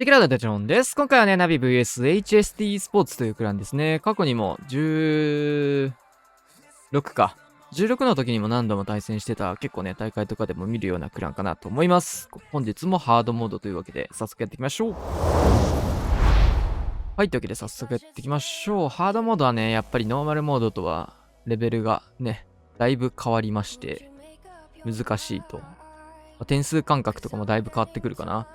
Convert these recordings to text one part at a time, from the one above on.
テキラーダダチョンです。今回はね、ナビ VSHST スポーツというクランですね。過去にも16か。16の時にも何度も対戦してた、結構ね、大会とかでも見るようなクランかなと思います。本日もハードモードというわけで、早速やっていきましょう。はい、というわけで早速やっていきましょう。ハードモードはね、やっぱりノーマルモードとは、レベルがね、だいぶ変わりまして、難しいと。点数感覚とかもだいぶ変わってくるかな。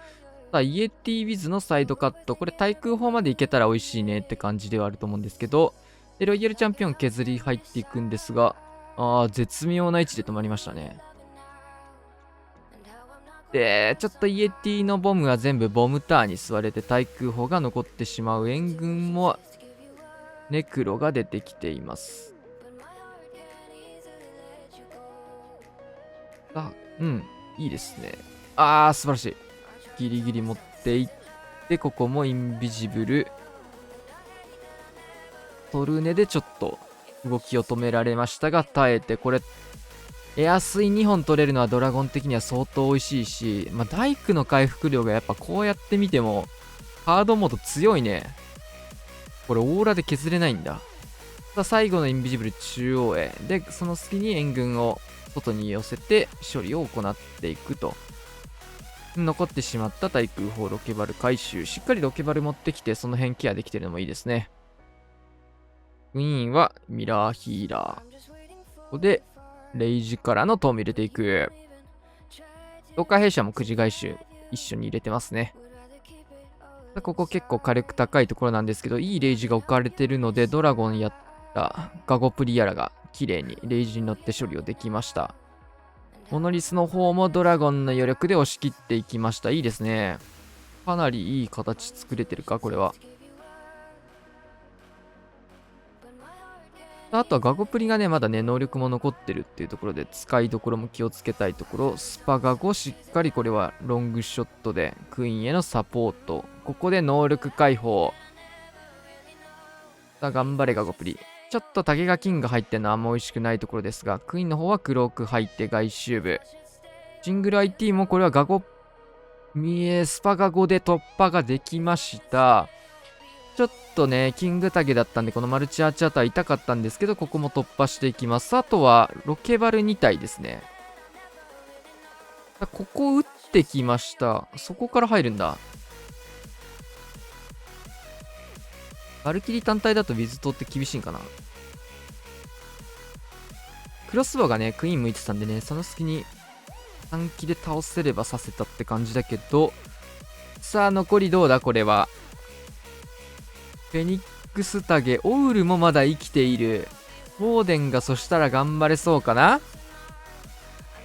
さあ、イエティウィズのサイドカット。これ対空砲までいけたら美味しいねって感じではあると思うんですけど、で、ロイヤルチャンピオン削り入っていくんですが、絶妙な位置で止まりましたね。で、ちょっとイエティのボムは全部ボムターに吸われて対空砲が残ってしまう。援軍もネクロが出てきています。いいですね。素晴らしい。ギリギリ持っていって、ここもインビジブル。トルネでちょっと動きを止められましたが、耐えて、これ、エアスイ2本取れるのはドラゴン的には相当美味しいし、大工の回復量がやっぱこうやって見ても、ハードモード強いね。これオーラで削れないんだ。さあ、最後のインビジブル中央へ。で、その隙に援軍を外に寄せて処理を行っていくと。残ってしまった対空砲ロケバル回収。しっかりロケバル持ってきて、その辺ケアできてるのもいいですね。クイーンはミラーヒーラー。ここで、レイジからのトーム入れていく。ローカー弊社もくじ回収一緒に入れてますね。ここ結構火力高いところなんですけど、いいレイジが置かれてるので、ドラゴンやったガゴプリアラが綺麗にレイジに乗って処理をできました。モノリスの方もドラゴンの余力で押し切っていきました。いいですね。かなりいい形作れてるか、これは。あとはガゴプリがね、まだね、能力も残ってるっていうところで、使いどころも気をつけたいところ。スパガゴ、しっかりこれはロングショットで、クイーンへのサポート。ここで能力解放。さあ、頑張れガゴプリ。ちょっと竹が金が入ってるのはあんま美味しくないところですが、クイーンの方はクローク入って外周部。シングル IT もこれはスパガゴで突破ができました。ちょっとね、キングタゲだったんで、このマルチアーチャーター痛かったんですけど、ここも突破していきます。あとは、ロケバル2体ですね。ここ打ってきました。そこから入るんだ。バルキリ単体だとウィズ島って厳しいんかな。クロスボウがね、クイーン向いてたんでね、その隙に短期で倒せればさせたって感じだけど、さあ、残りどうだこれは。フェニックスタゲ、オウルもまだ生きている。オーデンがそしたら頑張れそうかな。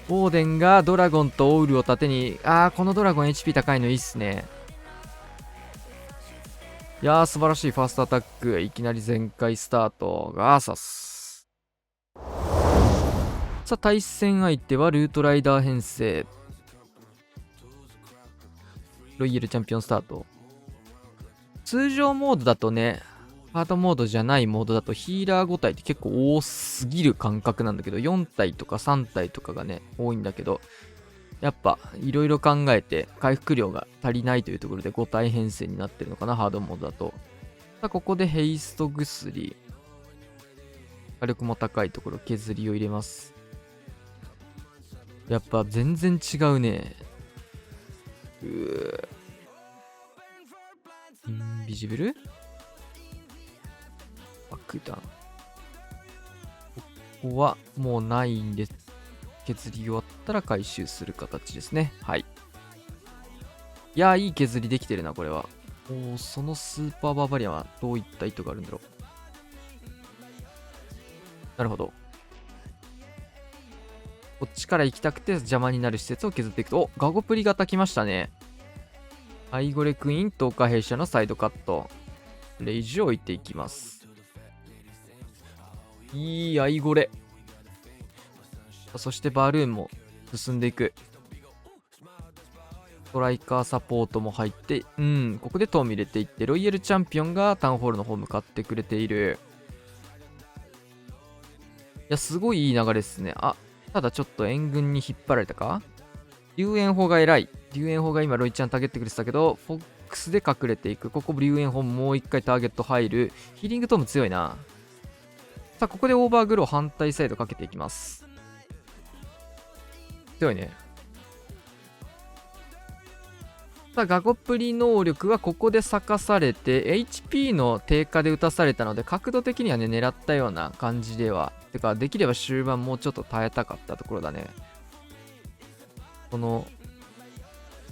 オーデンがドラゴンとオウルを盾に、このドラゴン HP 高いのいいっすね。いやー、素晴らしいファーストアタック。いきなり全開スタート。ガーサス。さあ、対戦相手はルートライダー編成。ロイヤルチャンピオンスタート。通常モードだとね、ハードモードじゃないモードだとヒーラー5体って結構多すぎる感覚なんだけど、4体とか3体とかがね、多いんだけど、やっぱいろいろ考えて回復量が足りないというところで5体編成になってるのかな、ハードモードだと。さあ、ここでヘイスト薬。火力も高いところ削りを入れます。やっぱ全然違うね。インビジブル爆弾。ここはもうないんです。削り終わったら回収する形ですね。はい。いやー、いい削りできてるな、これは。そのスーパーバーバリアンはどういった意図があるんだろう。なるほど。こっちから行きたくて邪魔になる施設を削っていくと、ガゴプリ型来ましたね。アイゴレクイーン、東海弊社のサイドカット。レイジを置いていきます。いいアイゴレ。そしてバルーンも進んでいく。ストライカーサポートも入って、ここでトーム入れていって、ロイヤルチャンピオンがタウンホールの方向かってくれている。いや、すごいいい流れですね。ただちょっと援軍に引っ張られたか。龍炎砲が偉い。龍炎砲が今ロイちゃんたげってくれてたけど、フォックスで隠れていく。ここ龍炎砲もう一回ターゲット入る。ヒーリングトーム強いな。さあ、ここでオーバーグロー反対サイドかけていきます。強いね。さあ、ガゴプリ能力はここで咲かされて、HP の低下で打たされたので、角度的にはね、狙ったような感じでは。てか、できれば終盤もうちょっと耐えたかったところだね。この、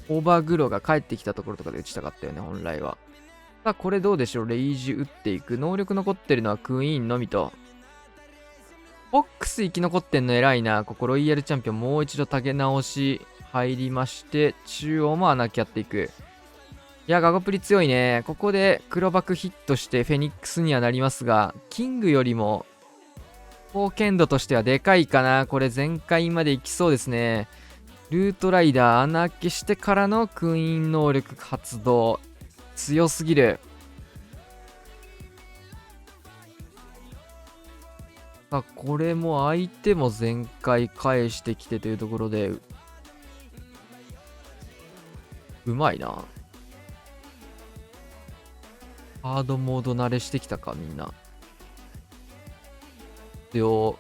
オーバーグローが帰ってきたところとかで打ちたかったよね、本来は。さあ、これどうでしょう。レイジ打っていく。能力残ってるのはクイーンのみと。フォックス生き残ってんの偉いな。ここロイヤルチャンピオンもう一度tageげ直し入りまして、中央も穴き合っていく。いや、ガゴプリ強いね。ここで黒幕ヒットしてフェニックスにはなりますが、キングよりも貢献度としてはでかいかな。これ全開までいきそうですね。ルートライダー穴開けしてからのクイーン能力発動。強すぎる。さあ、これも相手も全開返してきてというところで、うまいな。ハードモード慣れしてきたか、みんな。と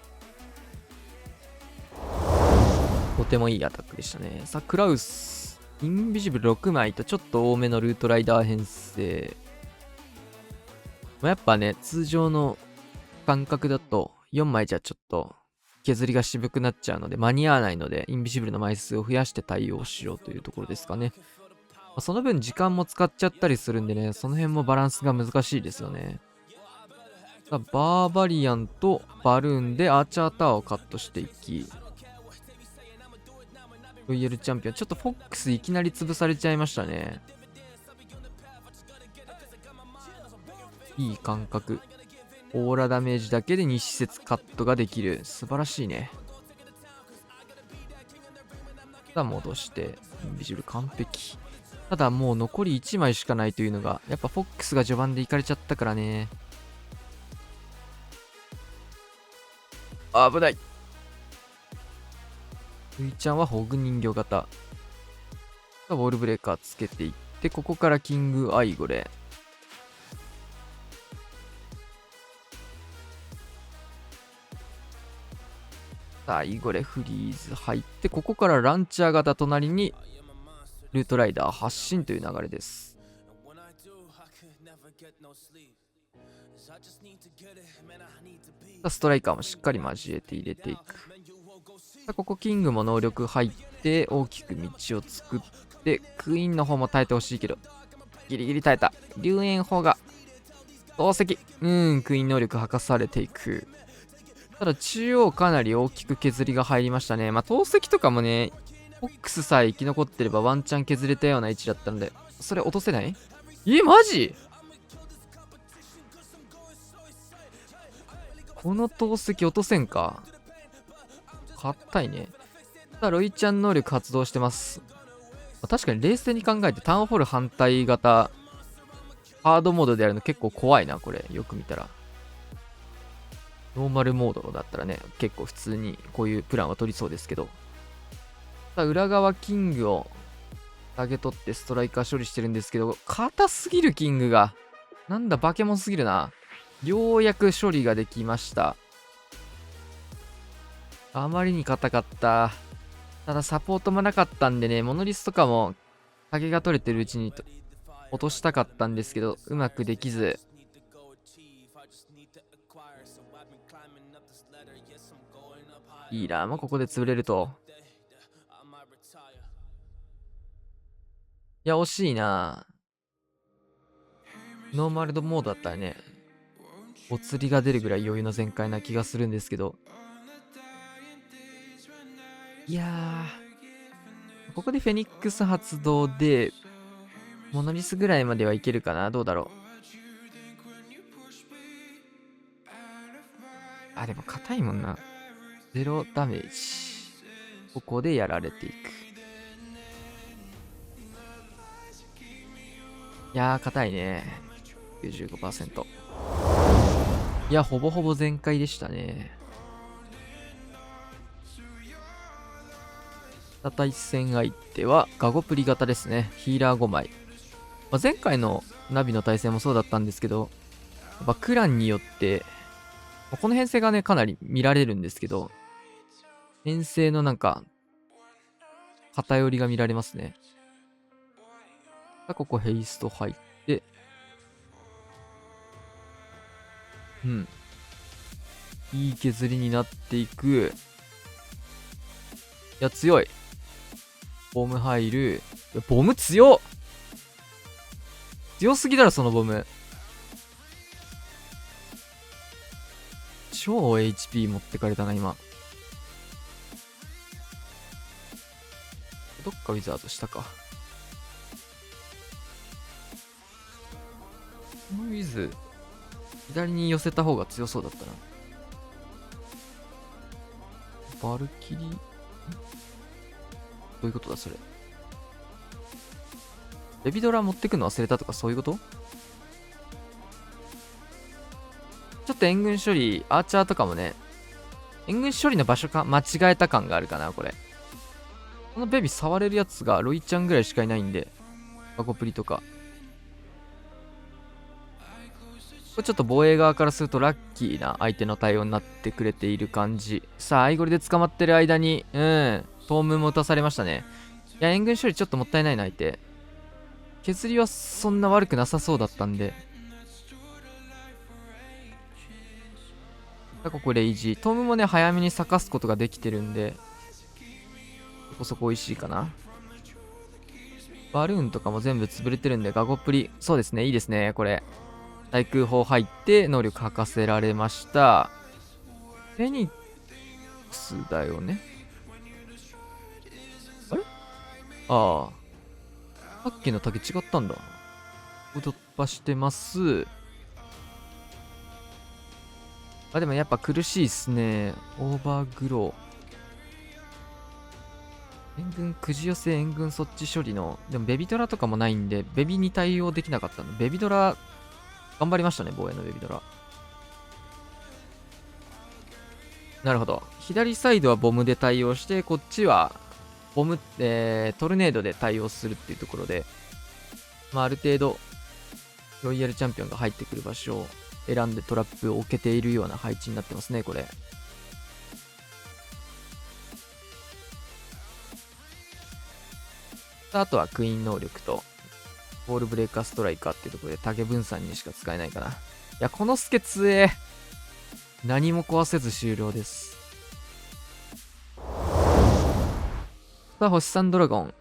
てもいいアタックでしたね。さあ、クラウス。インビジブル6枚とちょっと多めのルートライダー編成。やっぱね、通常の感覚だと4枚じゃちょっと削りが渋くなっちゃうので間に合わないので、インビジブルの枚数を増やして対応しようというところですかね。その分時間も使っちゃったりするんでね、その辺もバランスが難しいですよね。バーバリアンとバルーンでアーチャータワーをカットしていき、ロイヤルチャンピオン、ちょっとフォックスいきなり潰されちゃいましたね。いい感覚。オーラダメージだけで2施設カットができる。素晴らしいね。さあ戻して、インビジブル完璧。ただもう残り1枚しかないというのが、やっぱフォックスが序盤でいかれちゃったからね。危ない。ルイちゃんはホグ人形型。ウォールブレーカーつけていって、ここからキングアイゴレ。さあ、イゴレフリーズ入って、ここからランチャー型隣にルートライダー発進という流れです。ストライカーもしっかり交えて入れていく。さあ、ここキングも能力入って大きく道を作って、クイーンの方も耐えてほしいけど、ギリギリ耐えた。龍炎砲が投石。クイーン能力吐かされていく。ただ中央かなり大きく削りが入りましたね。投石とかもね、フォックスさえ生き残ってればワンチャン削れたような位置だったので、それ落とせない？マジ？この投石落とせんか。硬いね。さあ、ロイちゃん能力発動してます。確かに冷静に考えてタウンホール反対型、ハードモードでやるの結構怖いな、これ。よく見たら。ノーマルモードだったらね、結構普通にこういうプランは取りそうですけど。さあ、裏側キングを投げ取ってストライカー処理してるんですけど、硬すぎるキングが。なんだ、化け物すぎるな。ようやく処理ができました。あまりに硬かった。ただサポートもなかったんでね、モノリスとかも影が取れてるうちに落としたかったんですけど、うまくできず。いいな、もうここで潰れると。いや、惜しいな。ノーマルドモードだったらね、お釣りが出るぐらい余裕の全開な気がするんですけど。いやー、ここでフェニックス発動で、モノリスぐらいまではいけるかな。どうだろう。でも硬いもんな。ゼロダメージ。ここでやられていく。いやー、硬いね。95%。いや、ほぼほぼ全開でしたね。対戦相手はガゴプリ型ですね。ヒーラー5枚。まあ、前回のナビの対戦もそうだったんですけど、やっぱクランによって、この編成がね、かなり見られるんですけど、編成のなんか、偏りが見られますね。さあ、ここヘイスト入って、うん。いい削りになっていく。いや、強い。ボム入る。いや、ボム強っ。強すぎだろ、そのボム。超 HP 持ってかれたな、今。どっかウィザードしたか。このウィズ、左に寄せた方が強そうだったな。バルキリー、どういうことだ、それ。ベビドラ持ってくの忘れたとかそういうこと？ちょっと援軍処理、アーチャーとかもね、援軍処理の場所か間違えた感があるかな、これ。このベビ触れるやつがロイちゃんぐらいしかいないんで、バコプリとか。これちょっと防衛側からするとラッキーな相手の対応になってくれている感じ。さあ、アイゴリで捕まってる間に、トームも打たされましたね。いや、援軍処理ちょっともったいないな、相手。削りはそんな悪くなさそうだったんで。ここレイジー。トームもね、早めに咲かすことができてるんで、そこそこ美味しいかな。バルーンとかも全部潰れてるんで、ガゴプリ。そうですね、いいですね、これ。対空砲入って、能力吐かせられました。フェニックスだよね。あれ、ああ。さっきの竹違ったんだ。突破してます。でもやっぱ苦しいっすね。オーバーグロー。援軍、くじ寄せ援軍そっち処理の。でもベビドラとかもないんで、ベビに対応できなかったの。ベビドラ、頑張りましたね、防衛のベビドラ。なるほど。左サイドはボムで対応して、こっちは、トルネードで対応するっていうところで、まあ、ある程度、ロイヤルチャンピオンが入ってくる場所を選んでトラップを置けているような配置になってますね、これ。あとはクイーン能力と、ボールブレーカーストライカーっていうところで竹分散にしか使えないかな。いや、このスケ強え。何も壊せず終了です。さあ、星3ドラゴン。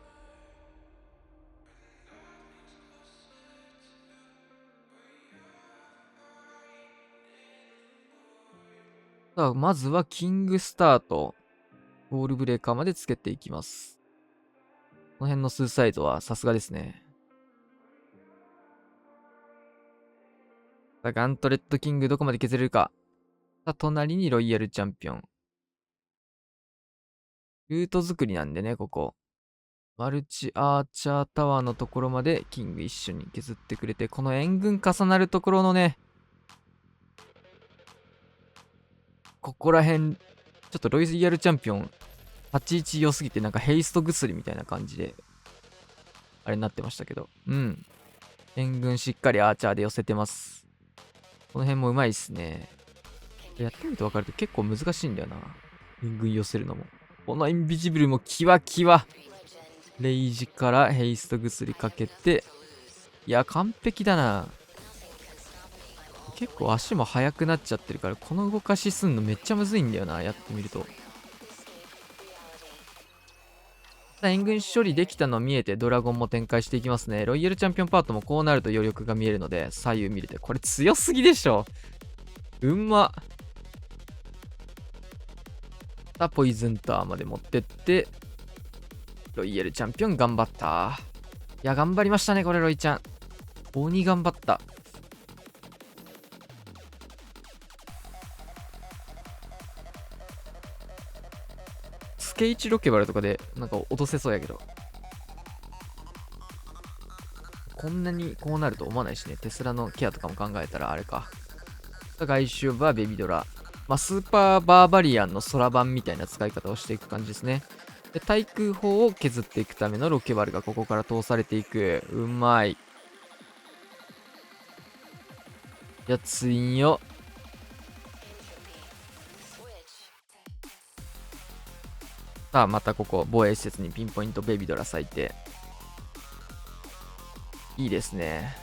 さあ、まずはキングスターと、ボールブレーカーまでつけていきます。この辺のスーサイドはさすがですね。さあ、ガントレットキングどこまで削れるか。さあ、隣にロイヤルチャンピオン。ルート作りなんでね、ここ。マルチアーチャータワーのところまでキング一緒に削ってくれて、この援軍重なるところのね、ここら辺、ちょっとロイヤルチャンピオン、81良すぎてなんかヘイスト薬みたいな感じで、あれになってましたけど。うん。援軍しっかりアーチャーで寄せてます。この辺もうまいっすね。やってみると分かると結構難しいんだよな。援軍寄せるのも。このインビジブルもキワキワ。レイジからヘイスト薬かけて。いや、完璧だな。結構足も速くなっちゃってるから、この動かしすんのめっちゃむずいんだよな、やってみると。援軍処理できたの見えてドラゴンも展開していきますね。ロイヤルチャンピオンパートもこうなると余力が見えるので、左右見れて。これ強すぎでしょ。うんま。さあ、ポイズンターまで持ってって、ロイヤルチャンピオン頑張った。いや、頑張りましたね、これ、ロイちゃん。鬼頑張った。スケイチロケバルとかで、なんか落とせそうやけど。こんなにこうなると思わないしね。テスラのケアとかも考えたらあれか。外周はベビドラ。まあ、スーパーバーバリアンの空版みたいな使い方をしていく感じですね。で、対空砲を削っていくためのロケバルがここから通されていく。うまい。や、ツインよ。さあ、またここ、防衛施設にピンポイントベビドラ咲いて。いいですね。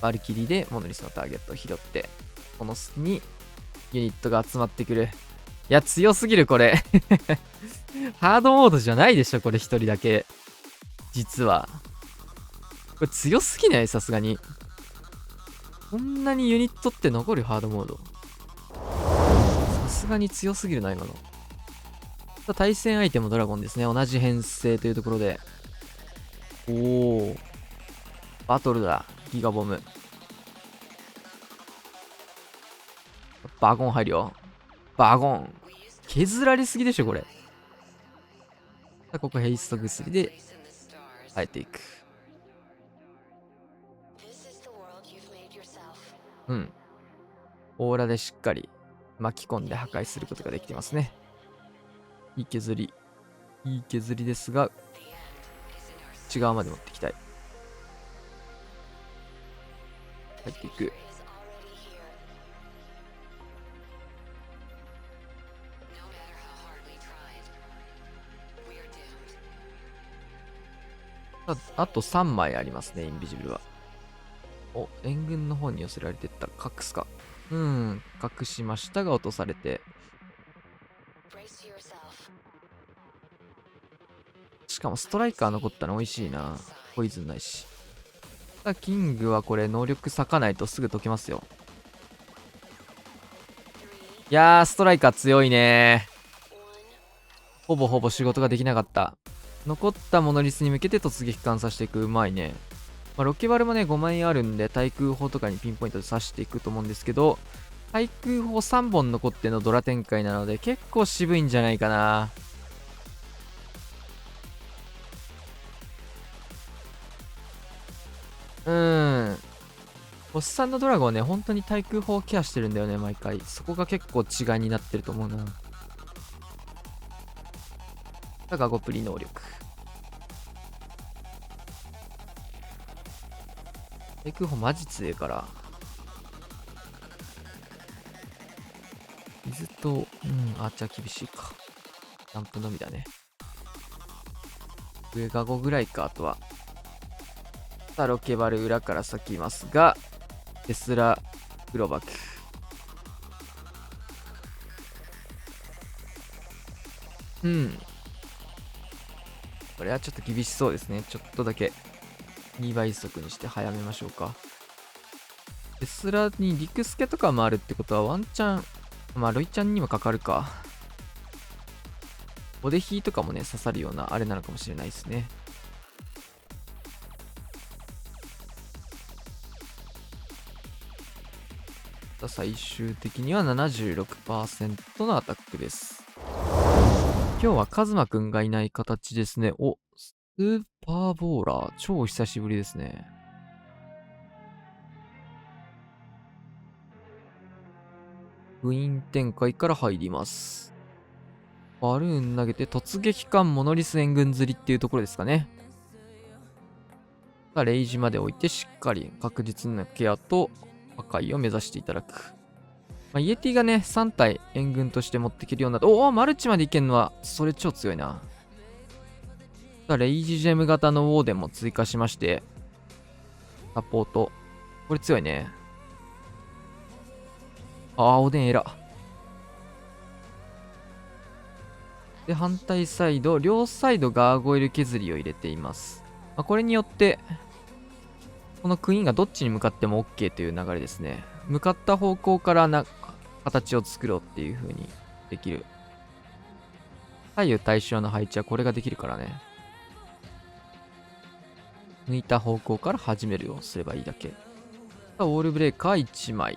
バルキリーでモノリスのターゲットを拾って、この隙にユニットが集まってくる。いや、強すぎる、これ。ハードモードじゃないでしょ、これ一人だけ。実は。これ強すぎない？さすがに。こんなにユニットって残るハードモード。さすがに強すぎるな、今の。対戦相手もドラゴンですね。同じ編成というところで。おー。バトルだ。ギガボム。バゴン入るよ。バゴン。削られすぎでしょ、これ。さあ、ここヘイスト薬で変えていく。うん。オーラでしっかり巻き込んで破壊することができてますね。いい削り。いい削りですが、内側まで持っていきたい。入っていく。あと3枚ありますね、インビジブルは。お、援軍の方に寄せられてった。隠すか。隠しましたが落とされて。しかもストライカー残ったの美味しいな。ポイズンないし。キングはこれ能力割かないとすぐ解けますよ。いやー、ストライカー強いね。ほぼほぼ仕事ができなかった。残ったモノリスに向けて突撃艦刺していく。うまいね。ロケバルもね、5枚あるんで、対空砲とかにピンポイントで刺していくと思うんですけど、対空砲3本残ってのドラ展開なので、結構渋いんじゃないかな。おっさんのドラゴンはね、本当に対空砲をケアしてるんだよね、毎回。そこが結構違いになってると思うな。ガゴプリ能力。対空砲マジ強いから。水と、アーチャー厳しいか。ジャンプのみだね。上が5ぐらいか、あとは。さあ、ロケバル裏から咲きますが、テスラ、グロバク。これはちょっと厳しそうですね。ちょっとだけ2倍速にして早めましょうか。テスラにリクスケとかもあるってことはワンチャン、ロイちゃんにもかかるか。ボデヒーとかもね、刺さるようなあれなのかもしれないですね。最終的には 76% のアタックです。今日はカズマくんがいない形ですね。お、スーパーボーラー。超久しぶりですね。部員展開から入ります。バルーン投げて突撃艦モノリス援軍釣りっていうところですかね。レイジまで置いてしっかり確実なケアと破壊を目指していただく。イエティがね、3体援軍として持っていけるようになった。おお、マルチまでいけんのは、それ超強いな。レイジジェム型のウォーデンも追加しまして、サポート。これ強いね。おでんエラ。で、反対サイド、両サイドガーゴイル削りを入れています。これによって、このクイーンがどっちに向かっても OK という流れですね。向かった方向から形を作ろうっていう風にできる。左右対称の配置はこれができるからね。抜いた方向から始めるようすればいいだけ。ウォールブレーカー1枚。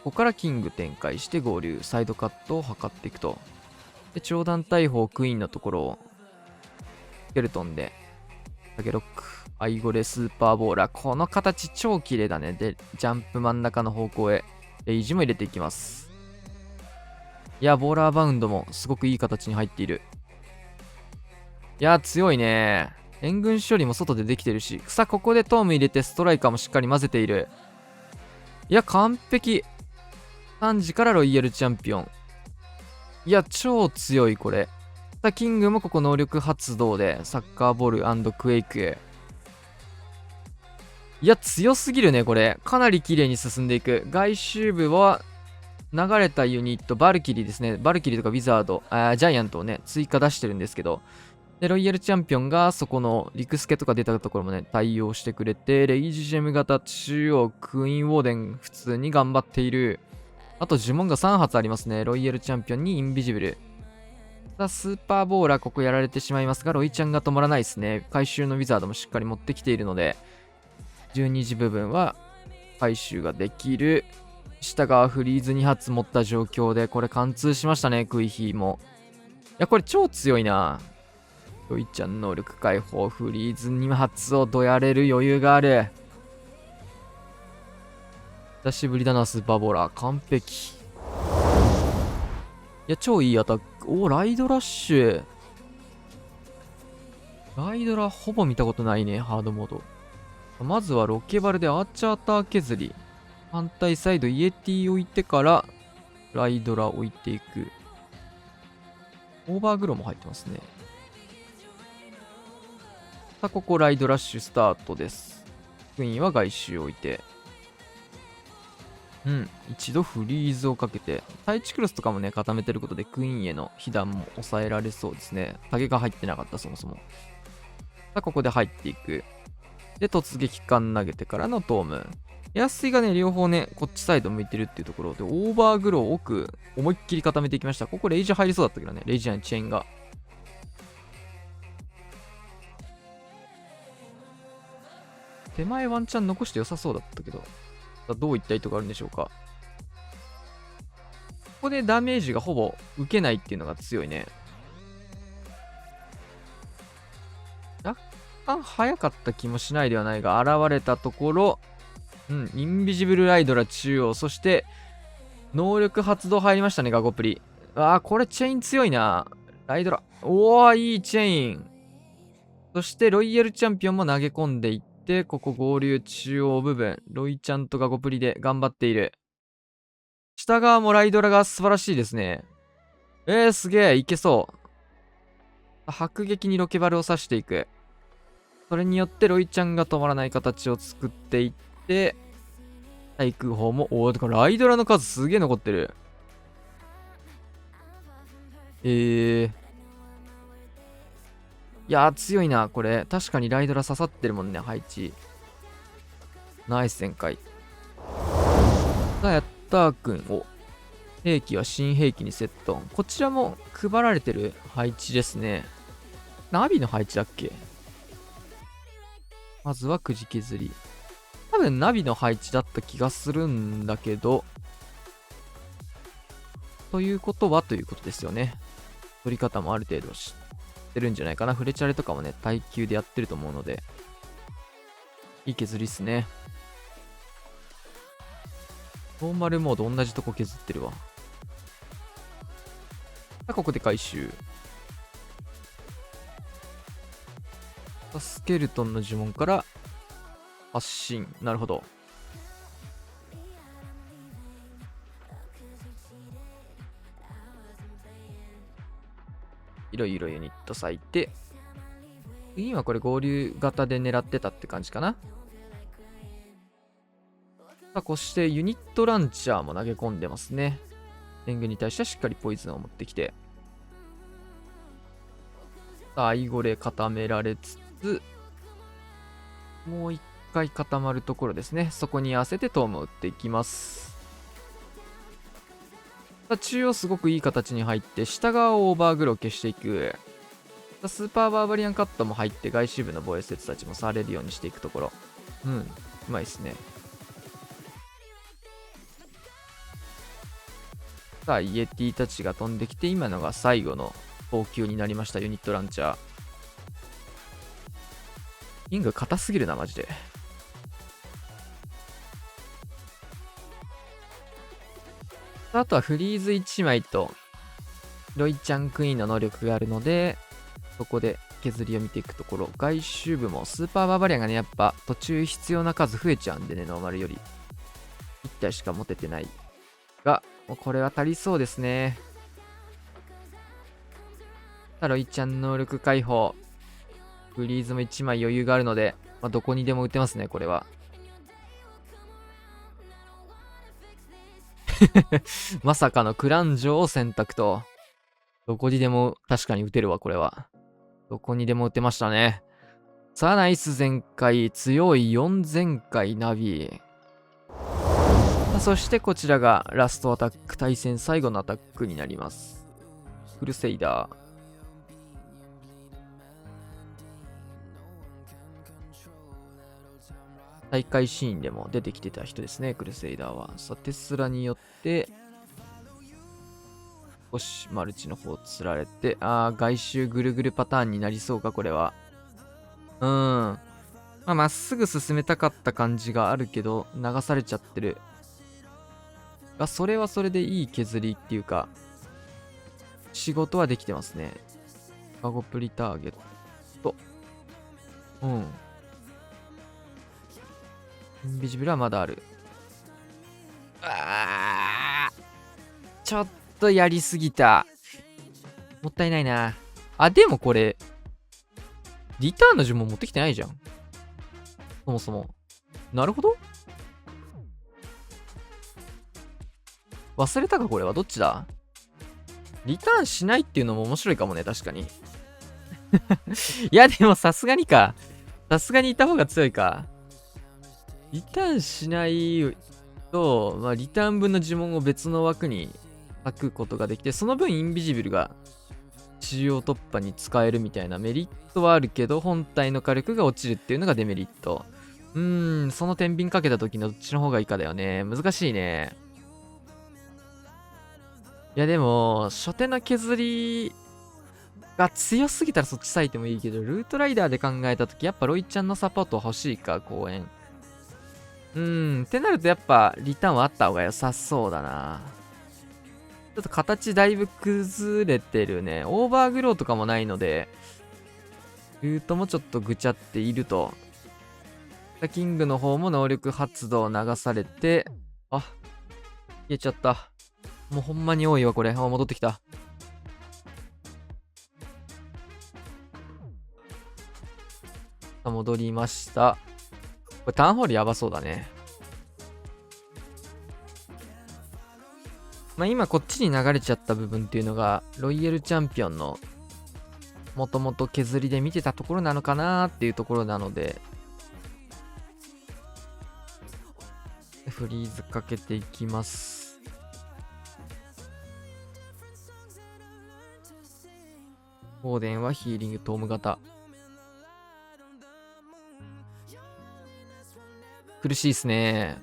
ここからキング展開して合流。サイドカットを図っていくと。で、長弾大砲クイーンのところを、スケルトンで、タゲロック、アイゴレスーパーボーラー。この形超綺麗だね。で、ジャンプ真ん中の方向へ、レイジも入れていきます。いや、ボーラーバウンドもすごくいい形に入っている。いや、強いね。援軍処理も外でできてるし、さあここでトーム入れてストライカーもしっかり混ぜている。いや完璧。3時からロイヤルチャンピオン。いや超強いこれ。さあキングもここ能力発動でサッカーボール&クエイク。いや強すぎるねこれ。かなり綺麗に進んでいく。外周部は流れたユニットバルキリーですね。バルキリーとかウィザード、ジャイアントをね追加出してるんですけど、でロイヤルチャンピオンがそこのリクスケとか出たところもね対応してくれて、レイジジェム型中央クイーンウォーデン普通に頑張っている。あと呪文が3発ありますね。ロイヤルチャンピオンにインビジブル。さあスーパーボーラーここやられてしまいますが、ロイちゃんが止まらないですね。回収のウィザードもしっかり持ってきているので、12時部分は回収ができる。下がフリーズ2発持った状況で、これ貫通しましたね、クイヒーも。いや、これ超強いな。ロイちゃん能力解放、フリーズ2発をどやれる余裕がある。久しぶりだな、スーパーボーラー。完璧。いや、超いいアタック。お、ライドラッシュ。ライドラほぼ見たことないね、ハードモード。まずはロケバルでアーチャーター削り。反対サイドイエティ置いてからライドラ置いていく。オーバーグローも入ってますね。さあここライドラッシュスタートです。クイーンは外周置いて、一度フリーズをかけて、タイチクロスとかもね固めてることでクイーンへの被弾も抑えられそうですね。タゲが入ってなかったそもそも。さあここで入っていく。で突撃艦投げてからのトーム。エアスイがね、両方ね、こっちサイド向いてるっていうところで、オーバーグロー奥、思いっきり固めていきました。ここレイジ入りそうだったけどね、レイジのチェーンが。手前ワンチャン残して良さそうだったけど、どういった意図があるんでしょうか。ここでダメージがほぼ受けないっていうのが強いね。若干早かった気もしないではないが、現れたところ、インビジブルライドラ中央、そして、能力発動入りましたね、ガゴプリ。これチェイン強いな。ライドラ。いいチェイン。そして、ロイヤルチャンピオンも投げ込んでいって、ここ合流中央部分、ロイちゃんとガゴプリで頑張っている。下側もライドラが素晴らしいですね。すげえ、いけそう。迫撃にロケバルを刺していく。それによって、ロイちゃんが止まらない形を作っていって、対空砲も、だからライドラの数すげえ残ってる。いやー強いな、これ。確かにライドラ刺さってるもんね、配置。ナイス旋回。さあ、やったーくん。兵器は新兵器にセット。こちらも配られてる配置ですね。ナビの配置だっけ？まずはくじ削り。多分ナビの配置だった気がするんだけど。ということはということですよね。取り方もある程度知ってるんじゃないかな。フレチャレとかもね、耐久でやってると思うので。いい削りっすね。ノーマルモード同じとこ削ってるわ。さあ、ここで回収。スケルトンの呪文から発信。なるほど。いろいろユニット割いて、次はこれ合流型で狙ってたって感じかな。さあ、こうしてユニットランチャーも投げ込んでますね。援軍に対してはしっかりポイズンを持ってきて。さあ、アイゴレ固められつつ、もう一回固まるところですね。そこに合わせてトームを打っていきます。さあ、中央すごくいい形に入って、下側をオーバーグロー消していく。さあ、スーパーバーバリアンカットも入って、外周部の防衛施設たちもされるようにしていくところ。うまいですね。さあ、イエティたちが飛んできて、今のが最後の投球になりました、ユニットランチャー。リング硬すぎるな、マジで。あとはフリーズ1枚と、ロイちゃんクイーンの能力があるので、そこで削りを見ていくところ、外周部もスーパーバーバリアンがね、やっぱ途中必要な数増えちゃうんでね、ノーマルより。1体しか持ててない。が、もうこれは足りそうですね。ロイちゃん能力解放。フリーズも1枚余裕があるので、どこにでも打てますね、これは。まさかのクランジョを選択と。どこにでも確かに打てるわ、これは。どこにでも打てましたね。さあ、ナイス全開。強い4全開ナビ。そしてこちらがラストアタック。対戦最後のアタックになります。クルセイダー。大会シーンでも出てきてた人ですね、クルセイダーは。さあ、テスラによって、少しマルチの方釣られて、外周ぐるぐるパターンになりそうか、これは。まっすぐ進めたかった感じがあるけど、流されちゃってる。それはそれでいい削りっていうか、仕事はできてますね。カゴプリターゲット。インビジブルはまだある。ちょっとやりすぎた。もったいないな。でもこれ、リターンの呪文持ってきてないじゃん。そもそも。なるほど。忘れたかこれは。どっちだ？リターンしないっていうのも面白いかもね、確かに。いや、でもさすがにか。さすがにいた方が強いか。リターンしないと、リターン分の呪文を別の枠に書くことができて、その分インビジブルが中央突破に使えるみたいなメリットはあるけど、本体の火力が落ちるっていうのがデメリット。その天秤かけた時のどっちの方がいいかだよね。難しいね。いやでも、初手の削りが強すぎたらそっち割いてもいいけど、ルートライダーで考えた時、やっぱロイちゃんのサポート欲しいか、公園。ってなるとやっぱリターンはあった方が良さそうだな。ちょっと形だいぶ崩れてるね。オーバーグローとかもないので、ルートもちょっとぐちゃっていると。キングの方も能力発動流されて、消えちゃった。もうほんまに多いわ、これ。戻ってきた。戻りました。これターンホールやばそうだね。今こっちに流れちゃった部分っていうのが、ロイヤルチャンピオンのもともと削りで見てたところなのかなーっていうところなので、フリーズかけていきます。オーデンはヒーリングトーム型。苦しいっすね。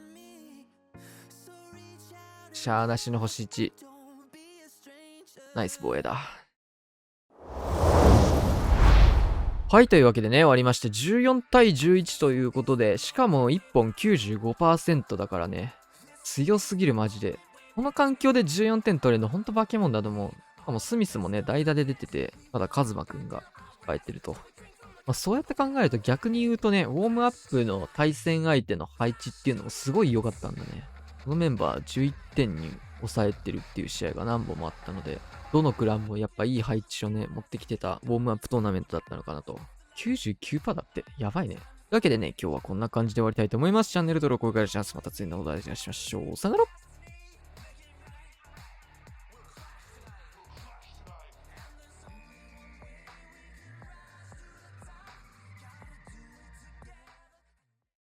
シャーなしの星1。ナイス防衛だ。はい、というわけでね、終わりまして、14対11ということで、しかも1本 95% だからね。強すぎる、マジで。この環境で14点取れるの、ほんと化け物だと思う。しかもスミスもね、代打で出てて、まだカズマくんが控えてると。そうやって考えると逆に言うとね、ウォームアップの対戦相手の配置っていうのもすごい良かったんだね。このメンバー11点に抑えてるっていう試合が何本もあったので、どのクランもやっぱいい配置をね、持ってきてたウォームアップトーナメントだったのかなと。99% だって、やばいね。というわけでね、今日はこんな感じで終わりたいと思います。チャンネル登録お願いします。また次のお題でお会いしましょう。さよなら。